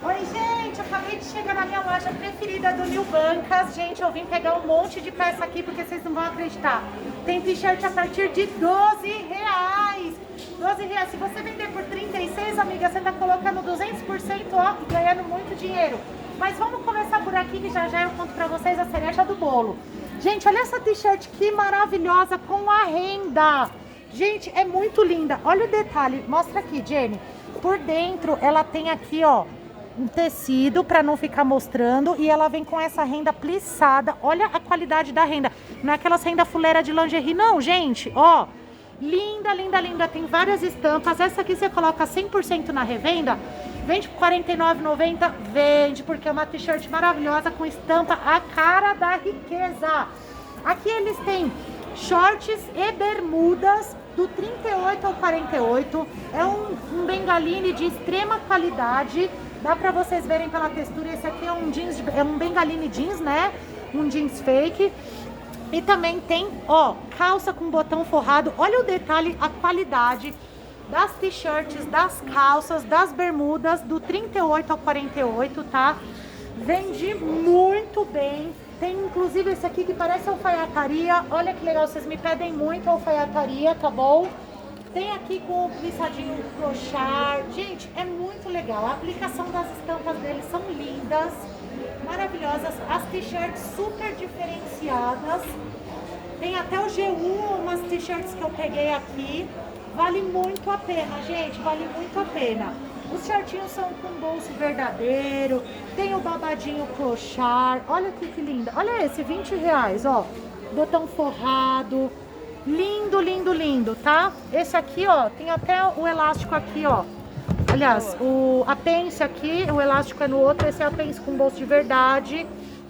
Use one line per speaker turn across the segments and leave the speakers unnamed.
Oi, gente, acabei de chegar na minha loja preferida do New Bancas. Gente, eu vim pegar um monte de peça aqui porque vocês não vão acreditar. Tem t-shirt a partir de R$12. R$12. Se você vender por 36, amiga, você tá colocando 200%, ó, e ganhando muito dinheiro. Mas vamos começar por aqui que já eu conto pra vocês a cereja do bolo. Gente, olha essa t-shirt que maravilhosa com a renda. Gente, é muito linda. Olha o detalhe, mostra aqui, Jenny. Por dentro ela tem aqui, ó, um tecido para não ficar mostrando e ela vem com essa renda plissada. Olha a qualidade da renda. Não é aquelas renda fuleira de lingerie, não, gente. Ó, linda, linda, linda. Tem várias estampas. Essa aqui você coloca 100% na revenda. Vende por R$ 49,90. Vende, porque é uma t-shirt maravilhosa com estampa a cara da riqueza. Aqui eles têm shorts e bermudas do 38 ao 48. É um bengaline de extrema qualidade. Dá pra vocês verem pela textura. Esse aqui é um jeans, é um bengaline jeans, né? Um jeans fake. E também tem, ó, calça com botão forrado. Olha o detalhe, a qualidade das t-shirts, das calças, das bermudas do 38 ao 48, tá? Vende muito bem. Tem inclusive esse aqui que parece alfaiataria. Olha que legal, vocês me pedem muito alfaiataria, tá bom? Tem aqui com o plissadinho crochê. Gente, é muito legal. A aplicação das estampas deles são lindas, maravilhosas. As t-shirts super diferenciadas. Tem até o G1, umas t-shirts que eu peguei aqui. Vale muito a pena, gente, vale muito a pena. Os shortinhos são com bolso verdadeiro. Tem o babadinho crochê. Olha aqui que linda. Olha esse, R$20, ó. Botão forrado. Lindo, lindo, lindo, tá? Esse aqui, ó, tem até o elástico aqui, ó. Aliás, a pence aqui, o elástico é no outro. Esse é a pence com bolso de verdade.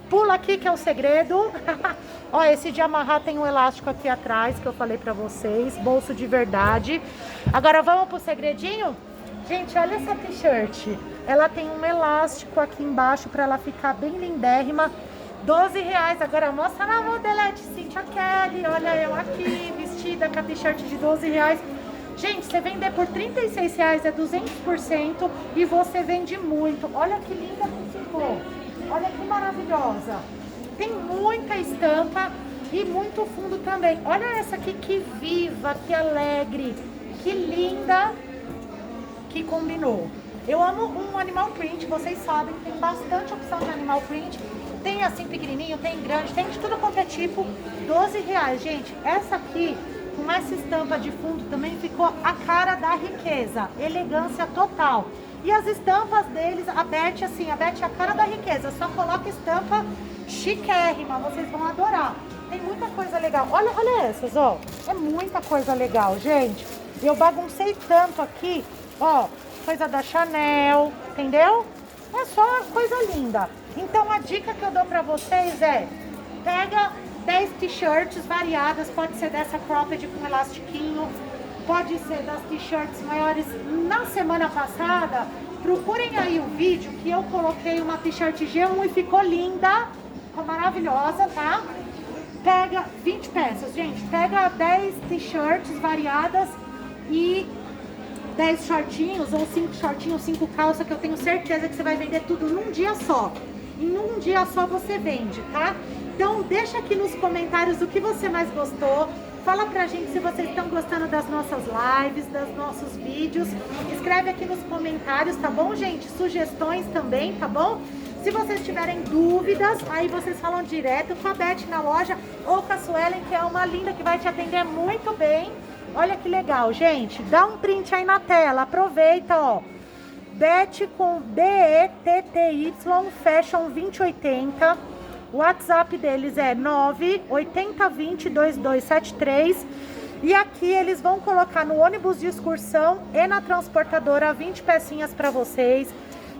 Pula aqui que é o segredo. Ó, esse de amarrar tem um elástico aqui atrás que eu falei pra vocês. Bolso de verdade. Agora vamos pro segredinho? Gente, olha essa t-shirt. Ela tem um elástico aqui embaixo pra ela ficar bem lindérrima. R$12. Agora mostra na modelete Cynthia Kelly. Olha eu aqui, vestida com a t-shirt de R$12. Gente, você vender por R$36 é 200% e você vende muito. Olha que linda que ficou. Olha que maravilhosa. Tem muita estampa e muito fundo também. Olha essa aqui, que viva, que alegre, que linda, que combinou. Eu amo um animal print, vocês sabem, tem bastante opção de animal print. Tem assim pequenininho, tem grande, tem de tudo quanto é tipo. R$12, gente. Essa aqui, com essa estampa de fundo, também ficou a cara da riqueza. Elegância total. E as estampas deles, a Beth, assim, a Beth é a cara da riqueza. Só coloca estampa chiquérrima, vocês vão adorar. Tem muita coisa legal. Olha, olha essas, ó. É muita coisa legal, gente. Eu baguncei tanto aqui, ó. Coisa da Chanel, entendeu? É só coisa linda. Então a dica que eu dou pra vocês é: pega 10 t-shirts variadas, pode ser dessa cropped com elastiquinho, pode ser das t-shirts maiores. Na semana passada, procurem aí o vídeo que eu coloquei uma t-shirt G1 e ficou linda, ficou maravilhosa, tá? Pega 20 peças, gente, pega 10 t-shirts variadas e 10 shortinhos ou 5 shortinhos, 5 calças, que eu tenho certeza que você vai vender tudo num dia só. Em um dia só você vende, tá? Então deixa aqui nos comentários o que você mais gostou. Fala pra gente se vocês estão gostando das nossas lives, dos nossos vídeos. Escreve aqui nos comentários, tá bom, gente? Sugestões também, tá bom? Se vocês tiverem dúvidas, aí vocês falam direto com a Beth na loja ou com a Suelen, que é uma linda que vai te atender muito bem. Olha que legal, gente. Dá um print aí na tela. Aproveita, ó. Beth com BETTY Fashion 2080. O WhatsApp deles é 980202273. E aqui eles vão colocar no ônibus de excursão e na transportadora 20 pecinhas para vocês.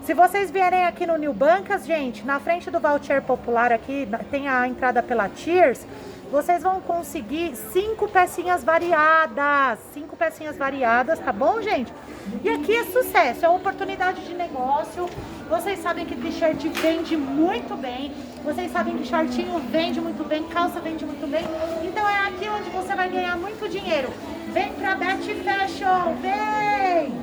Se vocês vierem aqui no New Bancas, gente, na frente do Voucher Popular aqui, tem a entrada pela Tears. Vocês vão conseguir 5 pecinhas variadas. 5 pecinhas variadas, tá bom, gente? E aqui é sucesso, é oportunidade de negócio. Vocês sabem que t-shirt vende muito bem. Vocês sabem que shortinho vende muito bem, calça vende muito bem. Então é aqui onde você vai ganhar muito dinheiro. Vem pra Beth Fashion, vem!